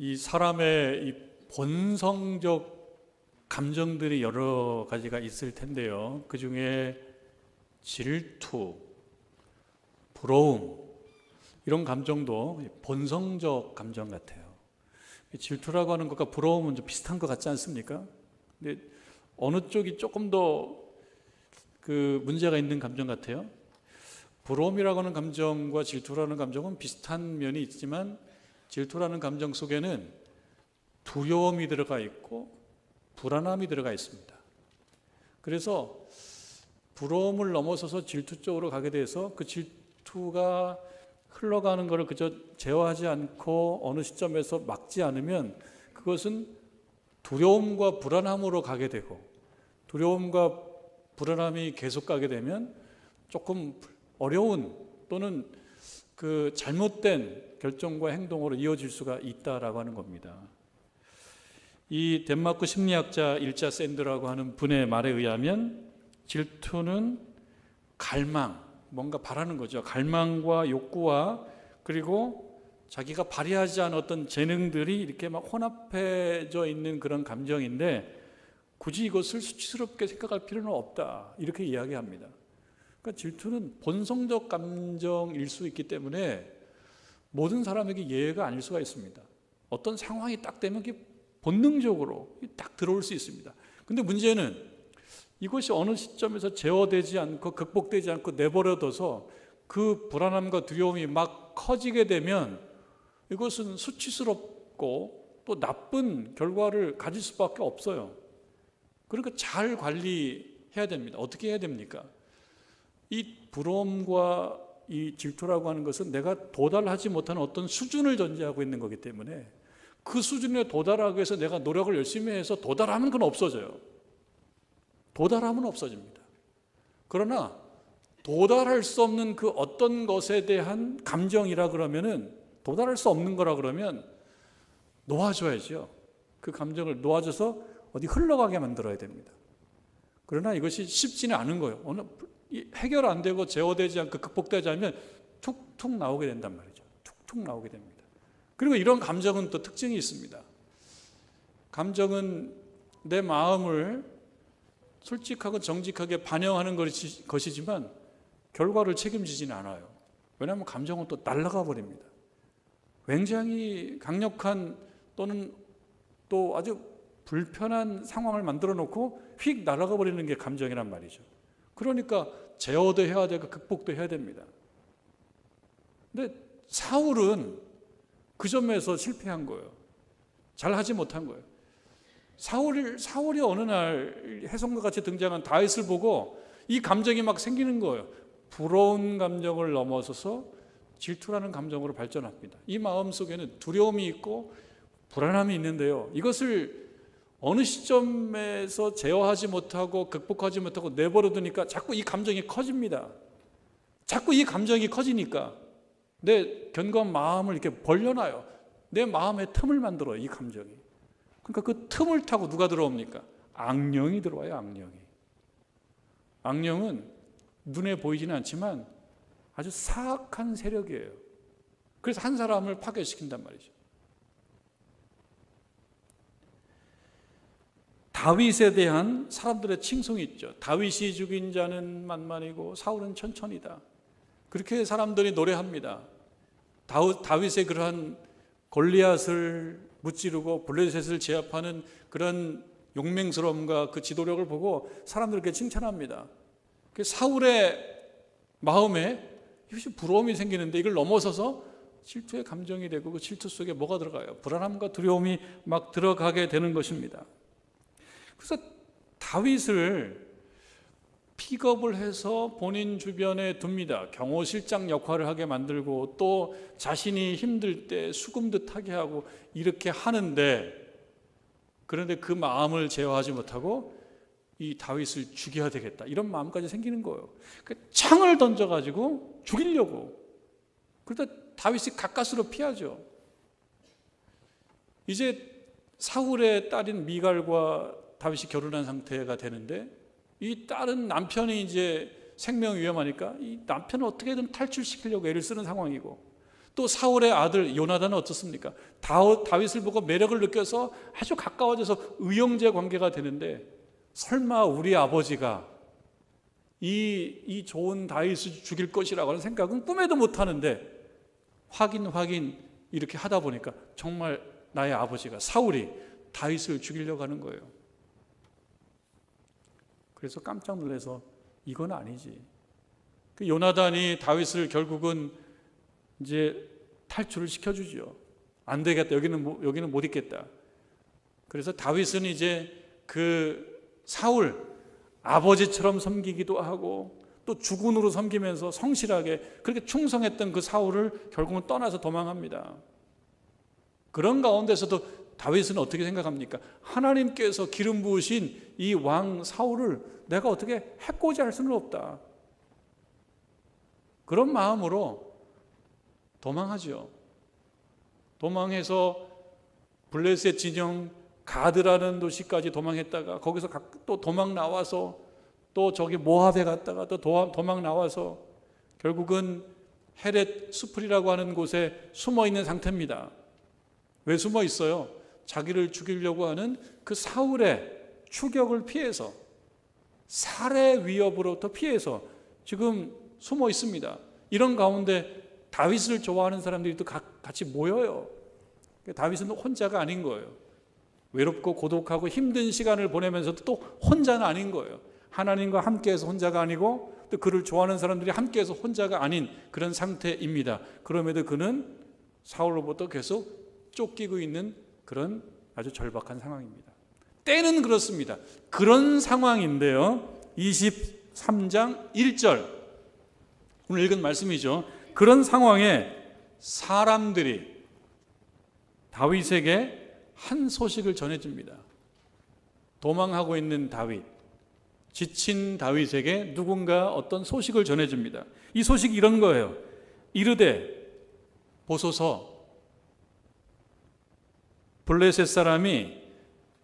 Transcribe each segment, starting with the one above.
이 사람의 이 본성적 감정들이 여러 가지가 있을 텐데요. 그 중에 질투, 부러움, 이런 감정도 본성적 감정 같아요. 질투라고 하는 것과 부러움은 좀 비슷한 것 같지 않습니까? 근데 어느 쪽이 조금 더 그 문제가 있는 감정 같아요? 부러움이라고 하는 감정과 질투라는 감정은 비슷한 면이 있지만 질투라는 감정 속에는 두려움이 들어가 있고 불안함이 들어가 있습니다. 그래서 부러움을 넘어서서 질투 쪽으로 가게 돼서 그 질투가 흘러가는 것을 그저 제어하지 않고 어느 시점에서 막지 않으면 그것은 두려움과 불안함으로 가게 되고, 두려움과 불안함이 계속 가게 되면 조금 어려운 또는 그 잘못된 결정과 행동으로 이어질 수가 있다라고 하는 겁니다. 이 덴마크 심리학자 일자 샌드라고 하는 분의 말에 의하면 질투는 갈망, 뭔가 바라는 거죠. 갈망과 욕구와 그리고 자기가 발휘하지 않은 어떤 재능들이 이렇게 막 혼합해져 있는 그런 감정인데 굳이 이것을 수치스럽게 생각할 필요는 없다, 이렇게 이야기합니다. 그러니까 질투는 본성적 감정일 수 있기 때문에 모든 사람에게 예외가 아닐 수가 있습니다. 어떤 상황이 딱 되면 본능적으로 딱 들어올 수 있습니다. 근데 문제는 이것이 어느 시점에서 제어되지 않고 극복되지 않고 내버려둬서 그 불안함과 두려움이 막 커지게 되면 이것은 수치스럽고 또 나쁜 결과를 가질 수밖에 없어요. 그러니까 잘 관리해야 됩니다. 어떻게 해야 됩니까? 이 부러움과 이 질투라고 하는 것은 내가 도달하지 못하는 어떤 수준을 전제하고 있는 거기 때문에 그 수준에 도달하기 위해서 내가 노력을 열심히 해서 도달하면 그건 없어져요. 도달하면 없어집니다. 그러나 도달할 수 없는 그 어떤 것에 대한 감정이라 그러면은, 도달할 수 없는 거라 그러면 놓아줘야죠. 그 감정을 놓아줘서 어디 흘러가게 만들어야 됩니다. 그러나 이것이 쉽지는 않은 거예요. 어느 해결 안 되고 제어되지 않고 극복되지 않으면 툭툭 나오게 된단 말이죠. 툭툭 나오게 됩니다. 그리고 이런 감정은 또 특징이 있습니다. 감정은 내 마음을 솔직하고 정직하게 반영하는 것이지만 결과를 책임지지는 않아요. 왜냐하면 감정은 또 날아가 버립니다. 굉장히 강력한 또는 또 아주 불편한 상황을 만들어 놓고 휙 날아가 버리는 게 감정이란 말이죠. 그러니까 제어도 해야 되고 극복도 해야 됩니다. 근데 사울은 그 점에서 실패한 거예요. 잘하지 못한 거예요. 사울이 어느 날 혜성과 같이 등장한 다윗을 보고 이 감정이 막 생기는 거예요. 부러운 감정을 넘어서서 질투라는 감정으로 발전합니다. 이 마음 속에는 두려움이 있고 불안함이 있는데요. 이것을 어느 시점에서 제어하지 못하고 극복하지 못하고 내버려두니까 자꾸 이 감정이 커집니다. 자꾸 이 감정이 커지니까 내 견고한 마음을 이렇게 벌려놔요. 내 마음에 틈을 만들어요, 이 감정이. 그러니까 그 틈을 타고 누가 들어옵니까? 악령이 들어와요, 악령이. 악령은 눈에 보이지는 않지만 아주 사악한 세력이에요. 그래서 한 사람을 파괴시킨단 말이죠. 다윗에 대한 사람들의 칭송이 있죠. 다윗이 죽인 자는 만만이고 사울은 천천히다. 그렇게 사람들이 노래합니다. 다윗의 그러한 골리앗을 무찌르고 블레셋을 제압하는 그런 용맹스러움과 그 지도력을 보고 사람들에게 칭찬합니다. 사울의 마음에 이것이 부러움이 생기는데 이걸 넘어서서 질투의 감정이 되고 그 질투 속에 뭐가 들어가요? 불안함과 두려움이 막 들어가게 되는 것입니다. 그래서 다윗을 픽업을 해서 본인 주변에 둡니다. 경호실장 역할을 하게 만들고 또 자신이 힘들 때 수금도 타게 하고 이렇게 하는데, 그런데 그 마음을 제어하지 못하고 이 다윗을 죽여야 되겠다, 이런 마음까지 생기는 거예요. 창을 던져가지고 죽이려고. 그러다 다윗이 가까스로 피하죠. 이제 사울의 딸인 미갈과 다윗이 결혼한 상태가 되는데 이 딸은 남편이 이제 생명 위험하니까 이 남편을 어떻게든 탈출시키려고 애를 쓰는 상황이고, 또 사울의 아들 요나단은 어떻습니까? 다윗을 보고 매력을 느껴서 아주 가까워져서 의형제 관계가 되는데, 설마 우리 아버지가 이 좋은 다윗을 죽일 것이라고 하는 생각은 꿈에도 못하는데, 확인 이렇게 하다 보니까 정말 나의 아버지가, 사울이 다윗을 죽이려고 하는 거예요. 그래서 깜짝 놀라서 이건 아니지. 그 요나단이 다윗을 결국은 이제 탈출을 시켜주죠. 안 되겠다. 여기는 못 있겠다. 그래서 다윗은 이제 그 사울 아버지처럼 섬기기도 하고 또 주군으로 섬기면서 성실하게 그렇게 충성했던 그 사울을 결국은 떠나서 도망합니다. 그런 가운데서도 다윗은 어떻게 생각합니까? 하나님께서 기름 부으신 이 왕 사울을 내가 어떻게 해코지 할 수는 없다. 그런 마음으로 도망하죠. 도망해서 블레셋 진영 가드라는 도시까지 도망했다가 거기서 또 도망 나와서 또 저기 모압에 갔다가 또 도망 나와서 결국은 헤렛 수풀이라고 하는 곳에 숨어 있는 상태입니다. 왜 숨어 있어요? 자기를 죽이려고 하는 그 사울의 추격을 피해서, 살해 위협으로부터 피해서 지금 숨어 있습니다. 이런 가운데 다윗을 좋아하는 사람들이 또 같이 모여요. 다윗은 혼자가 아닌 거예요. 외롭고 고독하고 힘든 시간을 보내면서도 또 혼자는 아닌 거예요. 하나님과 함께해서 혼자가 아니고 또 그를 좋아하는 사람들이 함께해서 혼자가 아닌 그런 상태입니다. 그럼에도 그는 사울로부터 계속 쫓기고 있는 그런 아주 절박한 상황입니다. 때는 그렇습니다. 그런 상황인데요, 23장 1절 오늘 읽은 말씀이죠. 그런 상황에 사람들이 다윗에게 한 소식을 전해줍니다. 도망하고 있는 다윗, 지친 다윗에게 누군가 어떤 소식을 전해줍니다. 이 소식이 이런 거예요. 이르되 보소서, 블레셋 사람이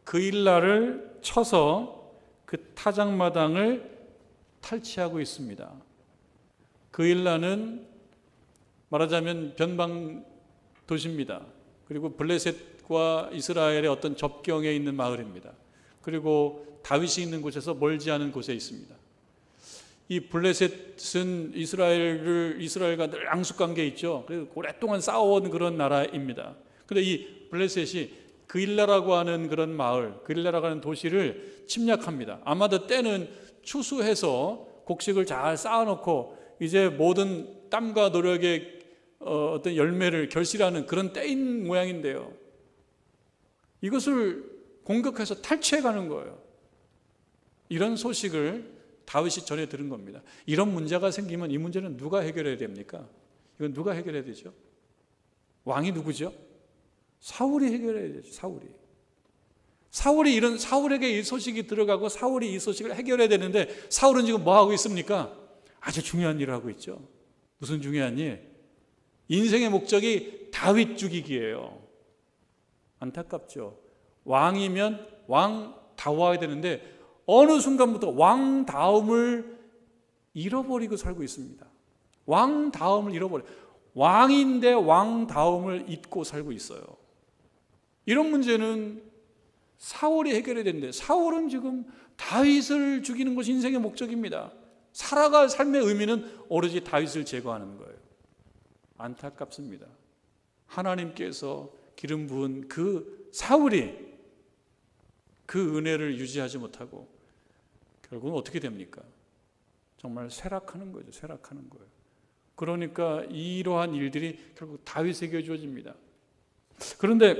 그일라를 쳐서 그 타작마당을 탈취하고 있습니다. 그일라는 말하자면 변방 도시입니다. 그리고 블레셋과 이스라엘의 어떤 접경에 있는 마을입니다. 그리고 다윗이 있는 곳에서 멀지 않은 곳에 있습니다. 이 블레셋은 이스라엘과 늘 앙숙관계에 있죠. 그래서 오랫동안 싸워온 그런 나라입니다. 그런데 이 블레셋이 그일라라고 하는 그런 마을, 그일라라고 하는 도시를 침략합니다. 아마도 때는 추수해서 곡식을 잘 쌓아놓고 이제 모든 땀과 노력의 어떤 열매를 결실하는 그런 때인 모양인데요, 이것을 공격해서 탈취해가는 거예요. 이런 소식을 다윗이 전해 들은 겁니다. 이런 문제가 생기면 이 문제는 누가 해결해야 됩니까? 이건 누가 해결해야 되죠? 왕이 누구죠? 사울이 해결해야 되죠. 사울에게 이 소식이 들어가고 사울이 이 소식을 해결해야 되는데, 사울은 지금 뭐 하고 있습니까? 아주 중요한 일을 하고 있죠. 무슨 중요한 일? 인생의 목적이 다윗 죽이기예요. 안타깝죠. 왕이면 왕다워야 되는데 어느 순간부터 왕다움을 잃어버리고 살고 있습니다. 왕다움을 잃어버려. 왕인데 왕다움을 잊고 살고 있어요. 이런 문제는 사울이 해결해야 되는데, 사울은 지금 다윗을 죽이는 것이 인생의 목적입니다. 살아갈 삶의 의미는 오로지 다윗을 제거하는 거예요. 안타깝습니다. 하나님께서 기름 부은 그 사울이 그 은혜를 유지하지 못하고 결국은 어떻게 됩니까? 정말 쇠락하는 거죠. 쇠락하는 거예요. 그러니까 이러한 일들이 결국 다윗에게 주어집니다. 그런데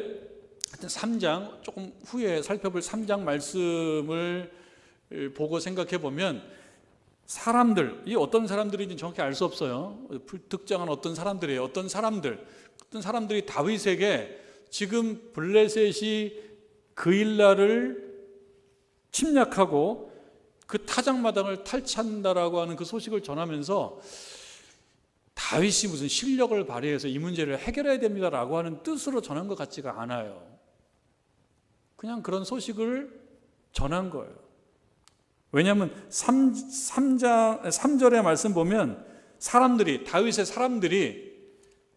하여튼 3장, 조금 후에 살펴볼 3장 말씀을 보고 생각해 보면, 이 어떤 사람들인지 정확히 알 수 없어요. 불특정한 어떤 사람들이에요. 어떤 사람들이 다윗에게 지금 블레셋이 그일라를 침략하고 그 타작마당을 탈취한다라고 하는 그 소식을 전하면서 다윗이 무슨 실력을 발휘해서 이 문제를 해결해야 됩니다라고 하는 뜻으로 전한 것 같지가 않아요. 그냥 그런 소식을 전한 거예요. 왜냐하면 3절의 말씀 보면 다윗의 사람들이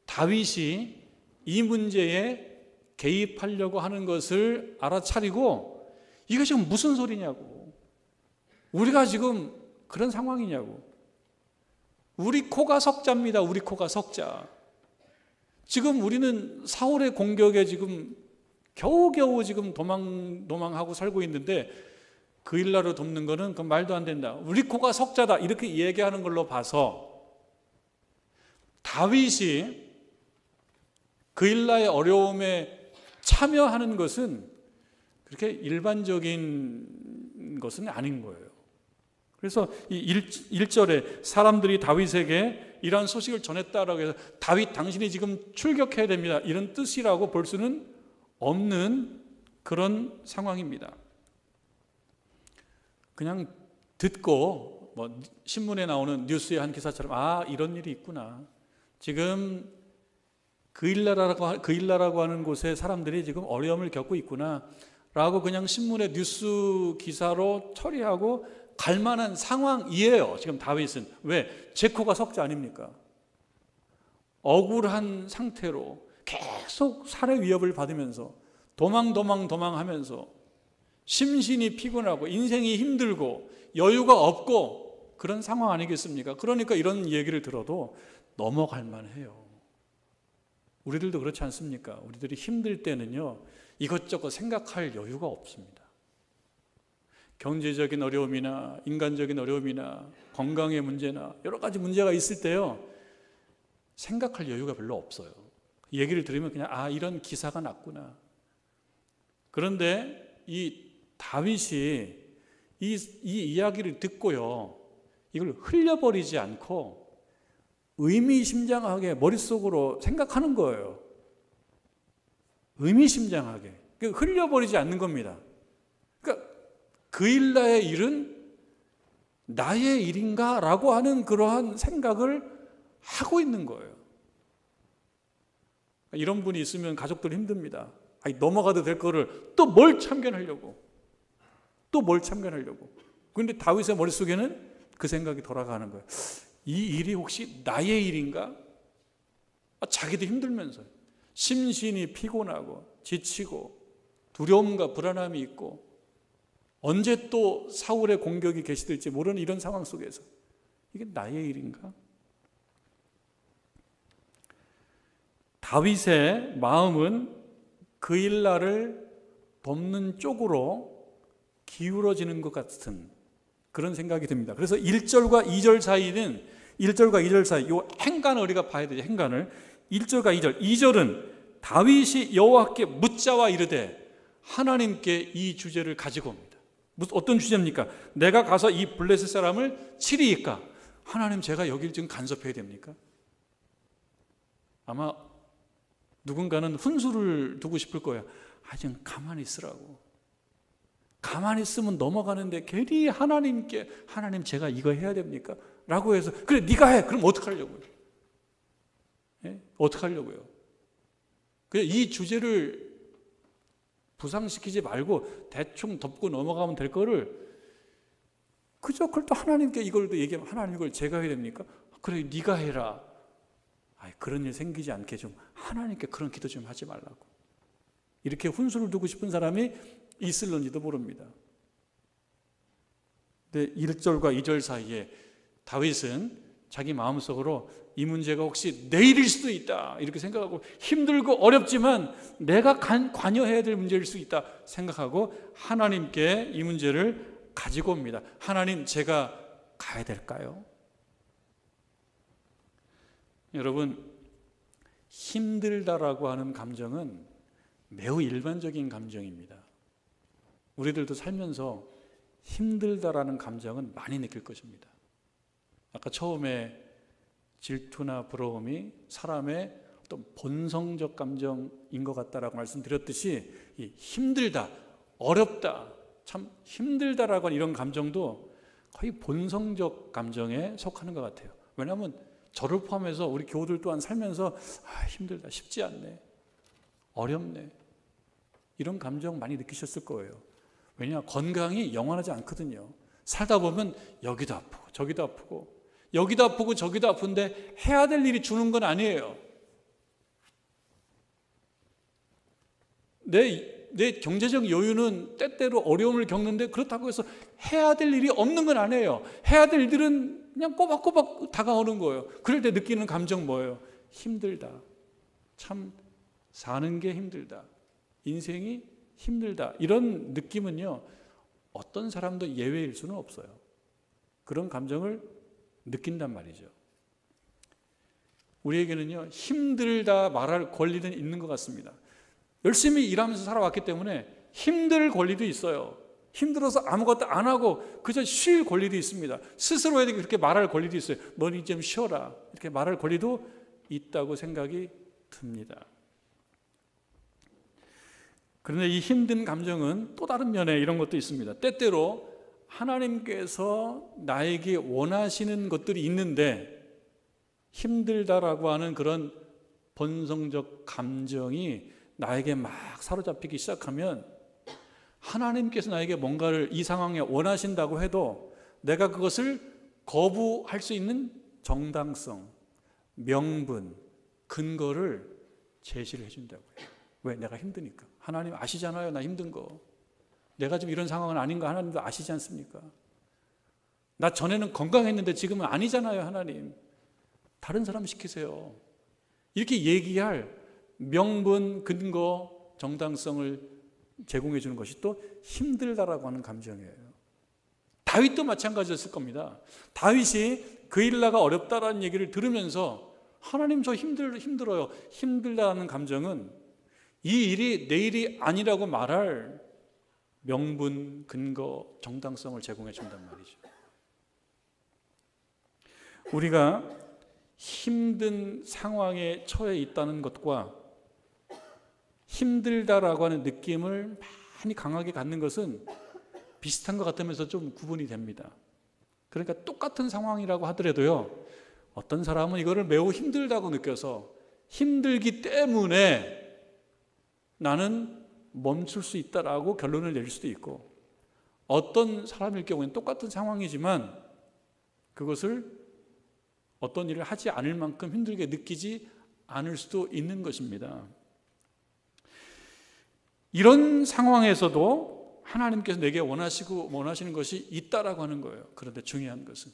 다윗이 이 문제에 개입하려고 하는 것을 알아차리고 이게 지금 무슨 소리냐고, 우리가 지금 그런 상황이냐고. 우리 코가 석자입니다. 우리 코가 석자. 지금 우리는 사울의 공격에 지금 겨우겨우 지금 도망하고 살고 있는데 그일라를 돕는 거는 그 말도 안 된다. 우리 코가 석자다. 이렇게 얘기하는 걸로 봐서 다윗이 그일라의 어려움에 참여하는 것은 그렇게 일반적인 것은 아닌 거예요. 그래서 이 1절에 사람들이 다윗에게 이러한 소식을 전했다라고 해서 다윗 당신이 지금 출격해야 됩니다, 이런 뜻이라고 볼 수는 없는 그런 상황입니다. 그냥 듣고 뭐 신문에 나오는 뉴스의 한 기사처럼 아, 이런 일이 있구나, 지금 그일라라고 하는 곳에 사람들이 지금 어려움을 겪고 있구나 라고 그냥 신문의 뉴스 기사로 처리하고 갈 만한 상황이에요. 지금 다윗은. 왜? 제 코가 석자 아닙니까? 억울한 상태로 계속 살해 위협을 받으면서 도망하면서 심신이 피곤하고 인생이 힘들고 여유가 없고 그런 상황 아니겠습니까? 그러니까 이런 얘기를 들어도 넘어갈 만해요. 우리들도 그렇지 않습니까? 우리들이 힘들 때는요, 이것저것 생각할 여유가 없습니다. 경제적인 어려움이나 인간적인 어려움이나 건강의 문제나 여러 가지 문제가 있을 때요, 생각할 여유가 별로 없어요. 얘기를 들으면 그냥 아, 이런 기사가 났구나. 그런데 이 다윗이 이 이야기를 듣고요, 이걸 흘려버리지 않고 의미심장하게 머릿속으로 생각하는 거예요. 의미심장하게. 흘려버리지 않는 겁니다. 그러니까 그일라의 일은 나의 일인가? 라고 하는 그러한 생각을 하고 있는 거예요. 이런 분이 있으면 가족들 힘듭니다. 아니, 넘어가도 될 거를 또 뭘 참견하려고. 그런데 다윗의 머릿속에는 그 생각이 돌아가는 거예요. 이 일이 혹시 나의 일인가? 자기도 힘들면서 심신이 피곤하고 지치고 두려움과 불안함이 있고 언제 또 사울의 공격이 개시될지 모르는 이런 상황 속에서 이게 나의 일인가? 다윗의 마음은 그일라를 돕는 쪽으로 기울어지는 것 같은 그런 생각이 듭니다. 그래서 1절과 2절 사이는 1절과 2절 사이 이 행간을 우리가 봐야 되죠. 행간을 1절과 2절. 2절은 다윗이 여호와께 묻자와 이르되 하나님께 이 주제를 가지고 옵니다. 어떤 주제입니까? 내가 가서 이 블레셋 사람을 치리이까? 하나님, 제가 여기를 지금 간섭해야 됩니까? 아마 누군가는 훈수를 두고 싶을 거예요. 좀 가만히 있으라고. 가만히 있으면 넘어가는데 괜히 하나님께 하나님, 제가 이거 해야 됩니까? 라고 해서 그래, 네가 해. 그럼 어떡하려고요? 예? 어떡하려고요? 이 주제를 부상시키지 말고 대충 덮고 넘어가면 될 거를 그저 그걸 또 하나님께 이걸 또 얘기하면 하나님, 이걸 제가 해야 됩니까? 그래, 네가 해라. 그런 일 생기지 않게 좀 하나님께 그런 기도 좀 하지 말라고. 이렇게 훈수를 두고 싶은 사람이 있을런지도 모릅니다. 근데 1절과 2절 사이에 다윗은 자기 마음속으로 이 문제가 혹시 내일일 수도 있다 이렇게 생각하고, 힘들고 어렵지만 내가 관여해야 될 문제일 수 있다 생각하고 하나님께 이 문제를 가지고 옵니다. 하나님, 제가 가야 될까요? 여러분, 힘들다라고 하는 감정은 매우 일반적인 감정입니다. 우리들도 살면서 힘들다라는 감정은 많이 느낄 것입니다. 아까 처음에 질투나 부러움이 사람의 어떤 본성적 감정인 것 같다라고 말씀드렸듯이, 이 힘들다, 어렵다, 참 힘들다라고 하는 이런 감정도 거의 본성적 감정에 속하는 것 같아요. 왜냐하면 저를 포함해서 우리 교우들 또한 살면서 힘들다, 쉽지 않네, 어렵네, 이런 감정 많이 느끼셨을 거예요. 왜냐, 건강이 영원하지 않거든요. 살다 보면 여기도 아프고 저기도 아프고, 여기도 아프고 저기도 아픈데 해야 될 일이 주는 건 아니에요. 내 경제적 여유는 때때로 어려움을 겪는데 그렇다고 해서 해야 될 일이 없는 건 아니에요. 해야 될 일들은 그냥 꼬박꼬박 다가오는 거예요. 그럴 때 느끼는 감정 뭐예요? 힘들다. 참 사는 게 힘들다. 인생이 힘들다. 이런 느낌은요, 어떤 사람도 예외일 수는 없어요. 그런 감정을 느낀단 말이죠. 우리에게는요, 힘들다 말할 권리는 있는 것 같습니다. 열심히 일하면서 살아왔기 때문에 힘들 권리도 있어요. 힘들어서 아무것도 안 하고 그저 쉴 권리도 있습니다. 스스로에게 그렇게 말할 권리도 있어요. 넌 이제 좀 쉬어라. 이렇게 말할 권리도 있다고 생각이 듭니다. 그런데 이 힘든 감정은 또 다른 면에 이런 것도 있습니다. 때때로 하나님께서 나에게 원하시는 것들이 있는데 힘들다라고 하는 그런 본성적 감정이 나에게 막 사로잡히기 시작하면 하나님께서 나에게 뭔가를 이 상황에 원하신다고 해도 내가 그것을 거부할 수 있는 정당성, 명분, 근거를 제시를 해준다고요. 왜? 내가 힘드니까. 하나님 아시잖아요. 나 힘든 거. 내가 지금 이런 상황은 아닌 거 하나님도 아시지 않습니까? 나 전에는 건강했는데 지금은 아니잖아요. 하나님. 다른 사람 시키세요. 이렇게 얘기할 명분, 근거, 정당성을 제공해 주는 것이 또 힘들다라고 하는 감정이에요. 다윗도 마찬가지였을 겁니다. 다윗이 그 일나가 어렵다라는 얘기를 들으면서 하나님 저 힘들어요. 힘들다는 감정은 이 일이 내 일이 아니라고 말할 명분, 근거, 정당성을 제공해 준단 말이죠. 우리가 힘든 상황에 처해 있다는 것과 힘들다라고 하는 느낌을 많이 강하게 갖는 것은 비슷한 것 같으면서 좀 구분이 됩니다. 그러니까 똑같은 상황이라고 하더라도요, 어떤 사람은 이거를 매우 힘들다고 느껴서 힘들기 때문에 나는 멈출 수 있다라고 결론을 내릴 수도 있고, 어떤 사람일 경우에는 똑같은 상황이지만 그것을 어떤 일을 하지 않을 만큼 힘들게 느끼지 않을 수도 있는 것입니다. 이런 상황에서도 하나님께서 내게 원하시는 것이 있다라고 하는 거예요. 그런데 중요한 것은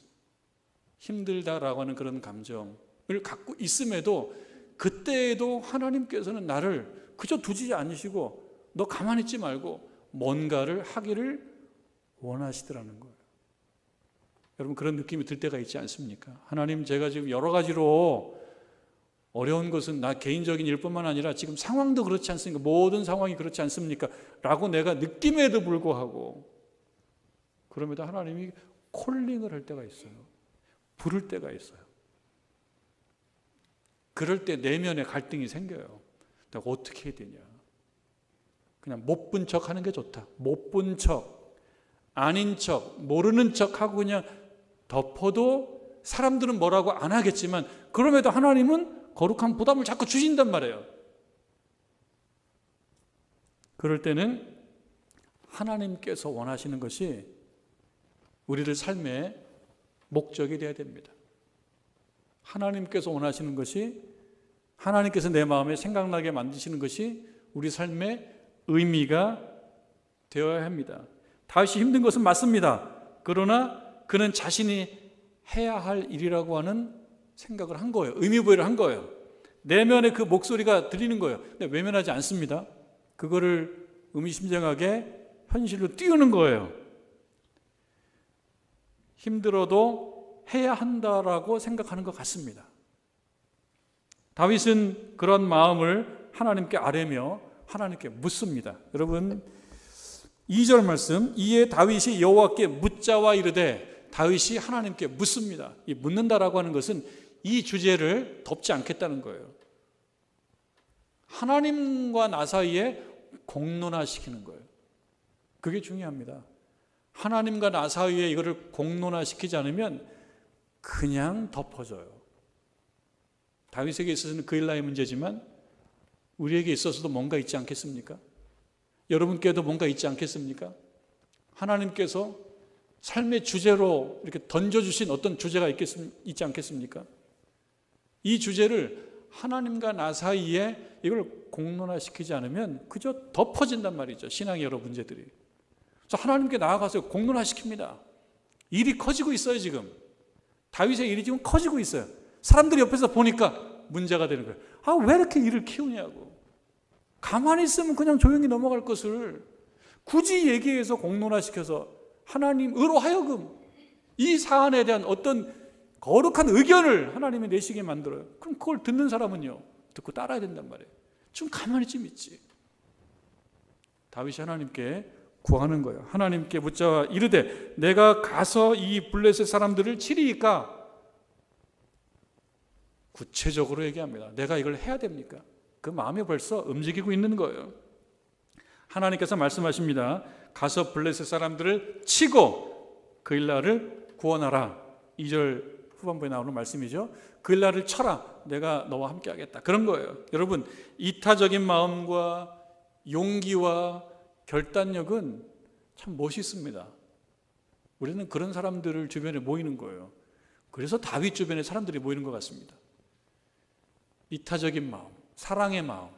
힘들다라고 하는 그런 감정을 갖고 있음에도 그때에도 하나님께서는 나를 그저 두지 않으시고 너 가만히 있지 말고 뭔가를 하기를 원하시더라는 거예요. 여러분 그런 느낌이 들 때가 있지 않습니까? 하나님 제가 지금 여러 가지로 어려운 것은 나 개인적인 일뿐만 아니라 지금 상황도 그렇지 않습니까? 모든 상황이 그렇지 않습니까? 라고 내가 느낌에도 불구하고 그럼에도 하나님이 콜링을 할 때가 있어요. 부를 때가 있어요. 그럴 때 내면에 갈등이 생겨요. 내가 어떻게 해야 되냐? 그냥 못 본 척 하는 게 좋다. 못 본 척, 아닌 척, 모르는 척 하고 그냥 덮어도 사람들은 뭐라고 안 하겠지만 그럼에도 하나님은 거룩한 부담을 자꾸 주신단 말이에요. 그럴 때는 하나님께서 원하시는 것이 우리들 삶의 목적이 되어야 됩니다. 하나님께서 원하시는 것이, 하나님께서 내 마음에 생각나게 만드시는 것이 우리 삶의 의미가 되어야 합니다. 다윗이 힘든 것은 맞습니다. 그러나 그는 자신이 해야 할 일이라고 하는 생각을 한 거예요. 의미부여를 한 거예요. 내면의 그 목소리가 들리는 거예요. 근데 외면하지 않습니다. 그거를 의미심장하게 현실로 띄우는 거예요. 힘들어도 해야 한다라고 생각하는 것 같습니다. 다윗은 그런 마음을 하나님께 아뢰며 하나님께 묻습니다. 여러분 2절 말씀, 이에 다윗이 여호와께 묻자와 이르되, 다윗이 하나님께 묻습니다. 이 묻는다라고 하는 것은 이 주제를 덮지 않겠다는 거예요. 하나님과 나 사이에 공론화시키는 거예요. 그게 중요합니다. 하나님과 나 사이에 이거를 공론화시키지 않으면 그냥 덮어져요. 다윗에게 있어서는 그 일나의 문제지만 우리에게 있어서도 뭔가 있지 않겠습니까? 여러분께도 뭔가 있지 않겠습니까? 하나님께서 삶의 주제로 이렇게 던져주신 어떤 주제가 있지 않겠습니까? 이 주제를 하나님과 나 사이에 이걸 공론화시키지 않으면 그저 덮어진단 말이죠. 신앙의 여러 문제들이. 그래서 하나님께 나아가서 공론화시킵니다. 일이 커지고 있어요. 지금 다윗의 일이 지금 커지고 있어요. 사람들이 옆에서 보니까 문제가 되는 거예요. 왜 이렇게 일을 키우냐고. 가만히 있으면 그냥 조용히 넘어갈 것을 굳이 얘기해서 공론화시켜서 하나님으로 하여금 이 사안에 대한 어떤 거룩한 의견을 하나님이 내시게 만들어요. 그럼 그걸 듣는 사람은요, 듣고 따라야 된단 말이에요. 좀 가만히 좀 있지. 다윗이 하나님께 구하는 거예요. 하나님께 묻자 이르되 내가 가서 이 블레셋 사람들을 치리이까? 구체적으로 얘기합니다. 내가 이걸 해야 됩니까? 그 마음이 벌써 움직이고 있는 거예요. 하나님께서 말씀하십니다. 가서 블레셋 사람들을 치고 그일라를 구원하라. 2절 후반부에 나오는 말씀이죠. 그일라를 쳐라. 내가 너와 함께 하겠다. 그런 거예요. 여러분, 이타적인 마음과 용기와 결단력은 참 멋있습니다. 우리는 그런 사람들을 주변에 모이는 거예요. 그래서 다윗 주변에 사람들이 모이는 것 같습니다. 이타적인 마음, 사랑의 마음,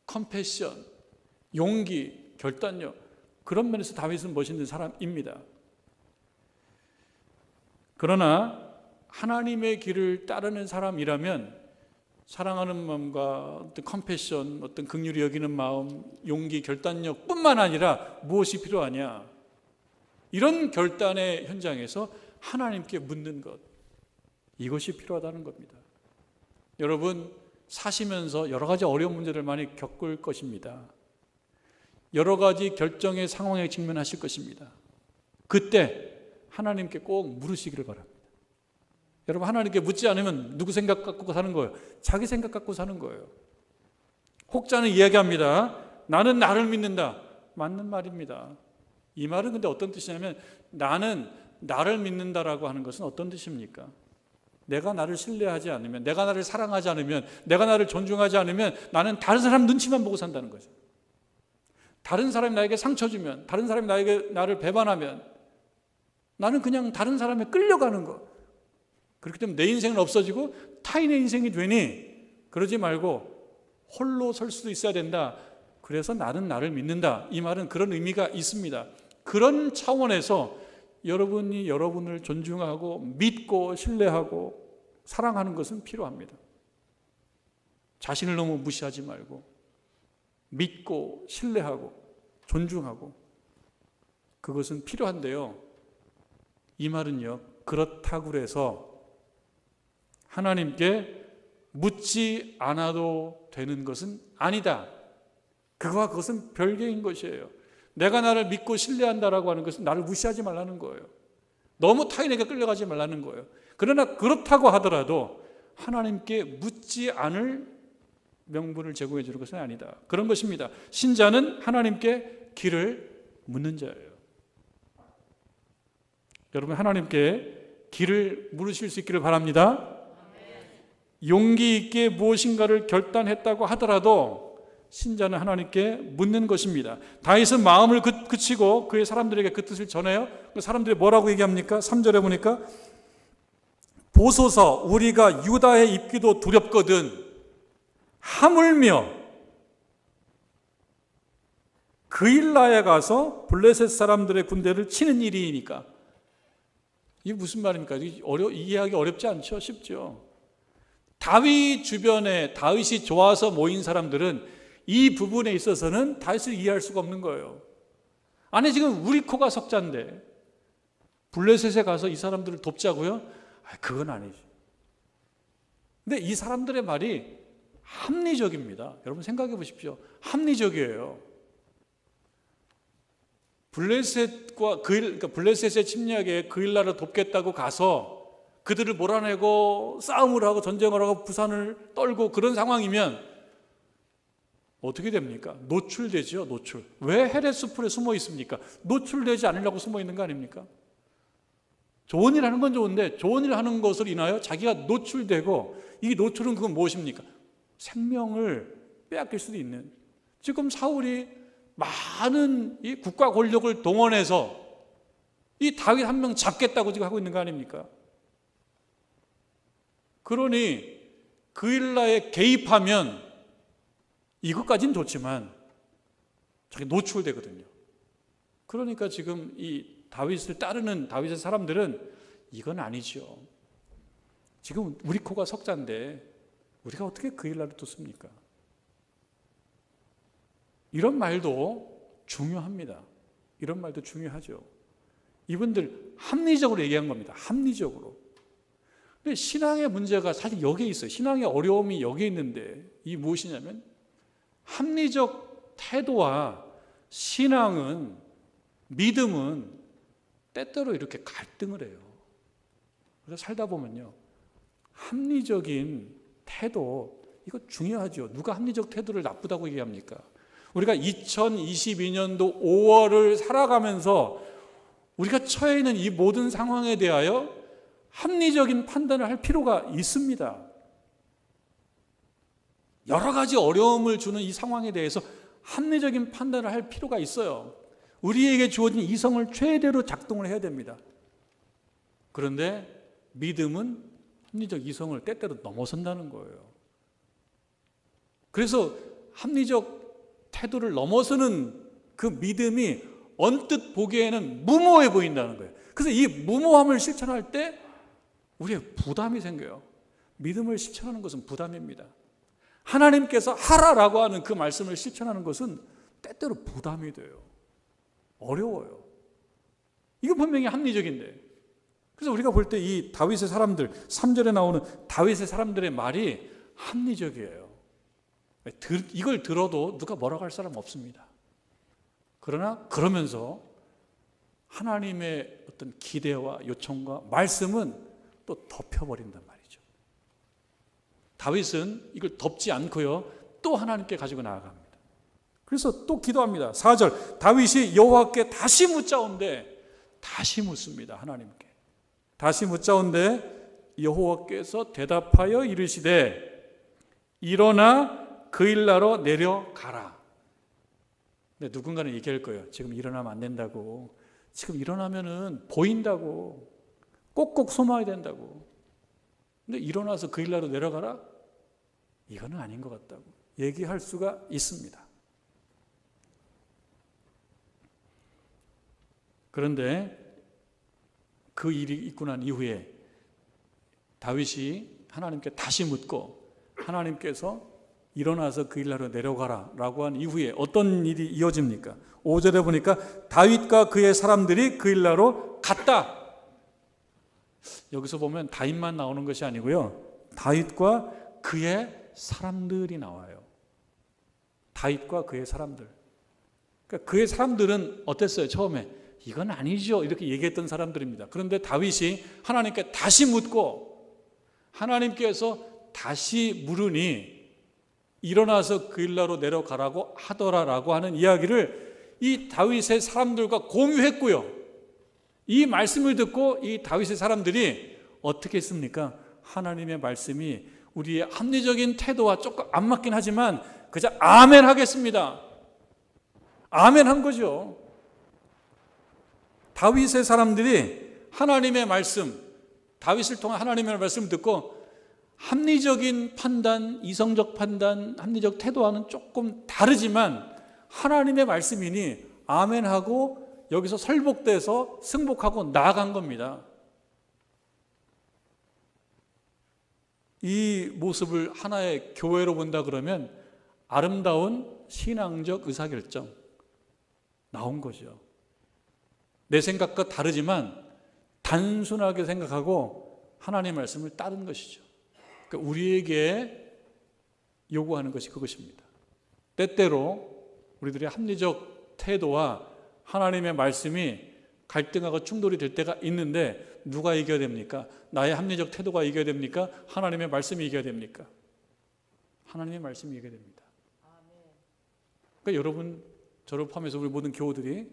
컴패션, 용기, 결단력, 그런 면에서 다윗은 멋있는 사람입니다. 그러나 하나님의 길을 따르는 사람이라면 사랑하는 마음과 어떤 컴패션, 어떤 긍휼히 여기는 마음, 용기, 결단력 뿐만 아니라 무엇이 필요하냐? 이런 결단의 현장에서 하나님께 묻는 것, 이것이 필요하다는 겁니다. 여러분, 사시면서 여러 가지 어려운 문제를 많이 겪을 것입니다. 여러 가지 결정의 상황에 직면하실 것입니다. 그때 하나님께 꼭 물으시기를 바랍니다. 여러분, 하나님께 묻지 않으면 누구 생각 갖고 사는 거예요? 자기 생각 갖고 사는 거예요. 혹자는 이야기합니다. 나는 나를 믿는다. 맞는 말입니다. 이 말은 근데 어떤 뜻이냐면, 나는 나를 믿는다라고 하는 것은 어떤 뜻입니까? 내가 나를 신뢰하지 않으면, 내가 나를 사랑하지 않으면, 내가 나를 존중하지 않으면 나는 다른 사람 눈치만 보고 산다는 거죠. 다른 사람이 나에게 상처 주면, 다른 사람이 나를 배반하면 나는 그냥 다른 사람에 끌려가는 거. 그렇기 때문에 내 인생은 없어지고 타인의 인생이 되니, 그러지 말고 홀로 설 수도 있어야 된다. 그래서 나는 나를 믿는다. 이 말은 그런 의미가 있습니다. 그런 차원에서 여러분이 여러분을 존중하고 믿고 신뢰하고 사랑하는 것은 필요합니다. 자신을 너무 무시하지 말고 믿고 신뢰하고 존중하고, 그것은 필요한데요. 이 말은요, 그렇다고 해서 하나님께 묻지 않아도 되는 것은 아니다. 그와 그것은 별개인 것이에요. 내가 나를 믿고 신뢰한다라고 하는 것은 나를 무시하지 말라는 거예요. 너무 타인에게 끌려가지 말라는 거예요. 그러나 그렇다고 하더라도 하나님께 묻지 않을 명분을 제공해 주는 것은 아니다. 그런 것입니다. 신자는 하나님께 길을 묻는 자예요. 여러분, 하나님께 길을 물으실 수 있기를 바랍니다. 용기 있게 무엇인가를 결단했다고 하더라도 신자는 하나님께 묻는 것입니다. 다윗은 마음을 그치고 그의 사람들에게 그 뜻을 전해요. 사람들이 뭐라고 얘기합니까? 3절에 보니까 보소서, 우리가 유다에 입기도 두렵거든 하물며 그일라에 가서 블레셋 사람들의 군대를 치는 일이니까. 이게 무슨 말입니까? 이해하기 어렵지 않죠? 쉽죠? 다윗 주변에 다윗이 좋아서 모인 사람들은 이 부분에 있어서는 다윗을 이해할 수가 없는 거예요. 아니, 지금 우리 코가 석자인데 블레셋에 가서 이 사람들을 돕자고요? 그건 아니지. 근데 이 사람들의 말이 합리적입니다. 여러분 생각해 보십시오. 합리적이에요. 블레셋의 침략에 그일라를 돕겠다고 가서 그들을 몰아내고 싸움을 하고 전쟁을 하고 부산을 떨고 그런 상황이면 어떻게 됩니까? 노출되죠. 노출. 왜 헤레스 풀에 숨어 있습니까? 노출되지 않으려고 숨어 있는 거 아닙니까? 좋은 일 하는 건 좋은데 좋은 일 하는 것을 인하여 자기가 노출되고, 이 노출은 그건 무엇입니까? 생명을 빼앗길 수도 있는. 지금 사울이 많은 이 국가 권력을 동원해서 이 다윗 한 명 잡겠다고 지금 하고 있는 거 아닙니까? 그러니 그일라에 개입하면 이것까지는 좋지만 저게 노출되거든요. 그러니까 지금 이 다윗을 따르는 다윗의 사람들은 이건 아니죠. 지금 우리 코가 석자인데 우리가 어떻게 그 일날을 뒀습니까? 이런 말도 중요합니다. 이런 말도 중요하죠. 이분들 합리적으로 얘기한 겁니다. 합리적으로. 근데 신앙의 문제가 사실 여기에 있어요. 신앙의 어려움이 여기에 있는데 이 무엇이냐면 합리적 태도와 신앙은, 믿음은 때때로 이렇게 갈등을 해요. 그래서 살다 보면요, 합리적인 태도, 이거 중요하죠. 누가 합리적 태도를 나쁘다고 얘기합니까? 우리가 2022년도 5월을 살아가면서 우리가 처해 있는 이 모든 상황에 대하여 합리적인 판단을 할 필요가 있습니다. 여러 가지 어려움을 주는 이 상황에 대해서 합리적인 판단을 할 필요가 있어요. 우리에게 주어진 이성을 최대로 작동을 해야 됩니다. 그런데 믿음은 합리적 이성을 때때로 넘어선다는 거예요. 그래서 합리적 태도를 넘어서는 그 믿음이 언뜻 보기에는 무모해 보인다는 거예요. 그래서 이 무모함을 실천할 때 우리의 부담이 생겨요. 믿음을 실천하는 것은 부담입니다. 하나님께서 하라라고 하는 그 말씀을 실천하는 것은 때때로 부담이 돼요. 어려워요. 이거 분명히 합리적인데. 그래서 우리가 볼 때 이 다윗의 사람들, 3절에 나오는 다윗의 사람들의 말이 합리적이에요. 이걸 들어도 누가 뭐라고 할 사람 없습니다. 그러나 그러면서 하나님의 어떤 기대와 요청과 말씀은 또 덮여버린단 말이죠. 다윗은 이걸 덮지 않고요, 또 하나님께 가지고 나아갑니다. 그래서 또 기도합니다. 4절, 다윗이 여호와께 다시 묻자온데, 다시 묻습니다. 하나님께 다시 묻자온데 여호와께서 대답하여 이르시되 일어나 그 일나로 내려가라. 근데 누군가는 얘기할 거예요. 지금 일어나면 안 된다고. 지금 일어나면은 보인다고. 꼭꼭 숨어야 된다고. 근데 일어나서 그 일나로 내려가라? 이거는 아닌 것 같다고 얘기할 수가 있습니다. 그런데 그 일이 있고 난 이후에 다윗이 하나님께 다시 묻고 하나님께서 일어나서 그 일나로 내려가라 라고 한 이후에 어떤 일이 이어집니까? 5절에 보니까 다윗과 그의 사람들이 그 일나로 갔다. 여기서 보면 다윗만 나오는 것이 아니고요, 다윗과 그의 사람들이 나와요. 다윗과 그의 사람들. 그러니까 그의 사람들은 어땠어요? 처음에 이건 아니죠 이렇게 얘기했던 사람들입니다. 그런데 다윗이 하나님께 다시 묻고 하나님께서 다시 물으니 일어나서 그 일나로 내려가라고 하더라라고 하는 이야기를 이 다윗의 사람들과 공유했고요, 이 말씀을 듣고 이 다윗의 사람들이 어떻게 했습니까? 하나님의 말씀이 우리의 합리적인 태도와 조금 안 맞긴 하지만 그저 아멘 하겠습니다. 아멘 한 거죠. 다윗의 사람들이 하나님의 말씀, 다윗을 통한 하나님의 말씀을 듣고 합리적인 판단, 이성적 판단, 합리적 태도와는 조금 다르지만 하나님의 말씀이니 아멘하고 여기서 설복돼서 승복하고 나아간 겁니다. 이 모습을 하나의 교회로 본다 그러면 아름다운 신앙적 의사결정 나온 거죠. 내 생각과 다르지만 단순하게 생각하고 하나님의 말씀을 따른 것이죠. 그러니까 우리에게 요구하는 것이 그것입니다. 때때로 우리들의 합리적 태도와 하나님의 말씀이 갈등하고 충돌이 될 때가 있는데 누가 이겨야 됩니까? 나의 합리적 태도가 이겨야 됩니까? 하나님의 말씀이 이겨야 됩니까? 하나님의 말씀이 이겨야 됩니다. 그러니까 여러분, 저를 포함해서 우리 모든 교우들이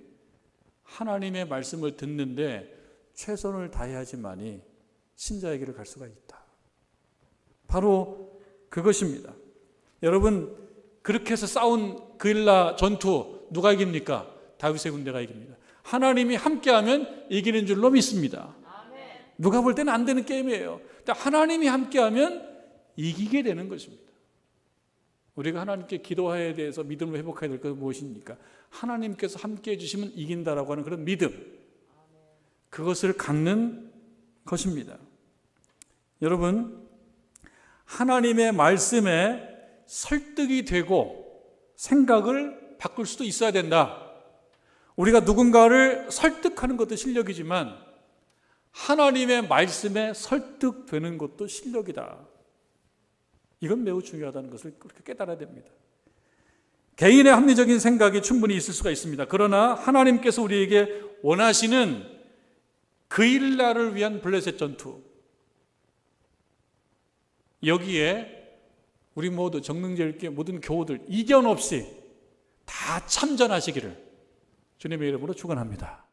하나님의 말씀을 듣는데 최선을 다해야지만이 신자의 길을 갈 수가 있다. 바로 그것입니다. 여러분, 그렇게 해서 싸운 그일라 전투 누가 이깁니까? 다윗의 군대가 이깁니다. 하나님이 함께하면 이기는 줄로 믿습니다. 누가 볼 때는 안 되는 게임이에요. 하나님이 함께하면 이기게 되는 것입니다. 우리가 하나님께 기도해야 돼서 믿음을 회복해야 될 것은 무엇입니까? 하나님께서 함께 해주시면 이긴다라고 하는 그런 믿음, 그것을 갖는 것입니다. 여러분, 하나님의 말씀에 설득이 되고 생각을 바꿀 수도 있어야 된다. 우리가 누군가를 설득하는 것도 실력이지만 하나님의 말씀에 설득되는 것도 실력이다. 이건 매우 중요하다는 것을 그렇게 깨달아야 됩니다. 개인의 합리적인 생각이 충분히 있을 수가 있습니다. 그러나 하나님께서 우리에게 원하시는 그 일날을 위한 블레셋 전투, 여기에 우리 모두 정능제일교회 모든 교우들 이견 없이 다 참전하시기를 주님의 이름으로 축원합니다.